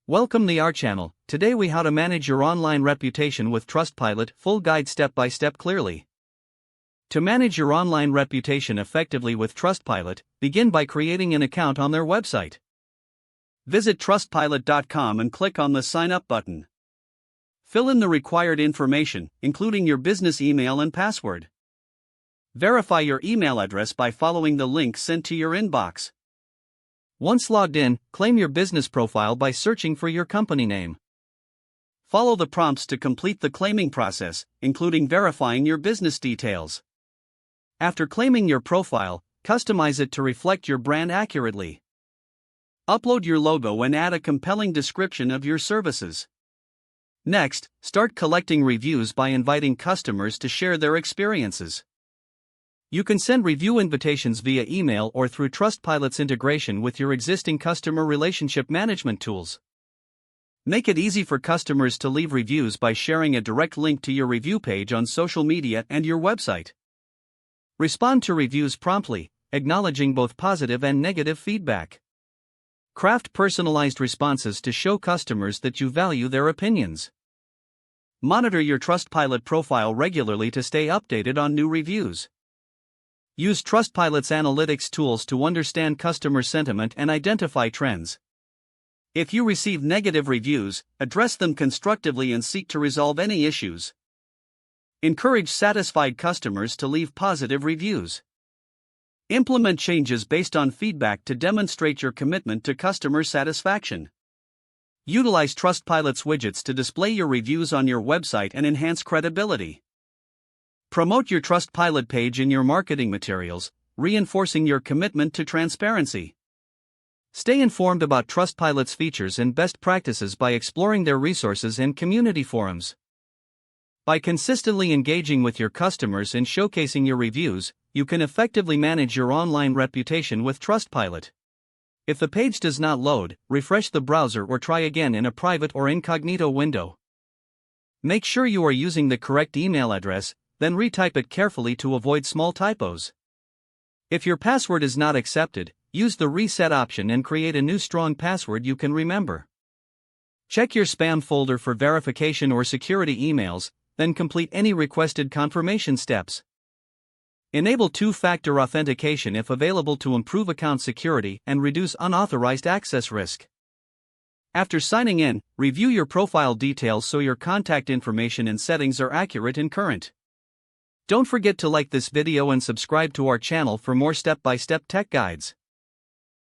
Welcome to our channel. Today we how to manage your online reputation with Trustpilot, full guide step by step clearly. To manage your online reputation effectively with Trustpilot, begin by creating an account on their website. Visit trustpilot.com and click on the sign up button. Fill in the required information, including your business email and password. Verify your email address by following the link sent to your inbox. Once logged in, claim your business profile by searching for your company name. Follow the prompts to complete the claiming process, including verifying your business details. After claiming your profile, customize it to reflect your brand accurately. Upload your logo and add a compelling description of your services. Next, start collecting reviews by inviting customers to share their experiences. You can send review invitations via email or through Trustpilot's integration with your existing customer relationship management tools. Make it easy for customers to leave reviews by sharing a direct link to your review page on social media and your website. Respond to reviews promptly, acknowledging both positive and negative feedback. Craft personalized responses to show customers that you value their opinions. Monitor your Trustpilot profile regularly to stay updated on new reviews. Use Trustpilot's analytics tools to understand customer sentiment and identify trends. If you receive negative reviews, address them constructively and seek to resolve any issues. Encourage satisfied customers to leave positive reviews. Implement changes based on feedback to demonstrate your commitment to customer satisfaction. Utilize Trustpilot's widgets to display your reviews on your website and enhance credibility. Promote your Trustpilot page in your marketing materials, reinforcing your commitment to transparency. Stay informed about Trustpilot's features and best practices by exploring their resources and community forums. By consistently engaging with your customers and showcasing your reviews, you can effectively manage your online reputation with Trustpilot. If the page does not load, refresh the browser or try again in a private or incognito window. Make sure you are using the correct email address, then retype it carefully to avoid small typos. If your password is not accepted, use the reset option and create a new strong password you can remember. Check your spam folder for verification or security emails, then complete any requested confirmation steps. Enable two-factor authentication if available to improve account security and reduce unauthorized access risk. After signing in, review your profile details so your contact information and settings are accurate and current. Don't forget to like this video and subscribe to our channel for more step-by-step tech guides.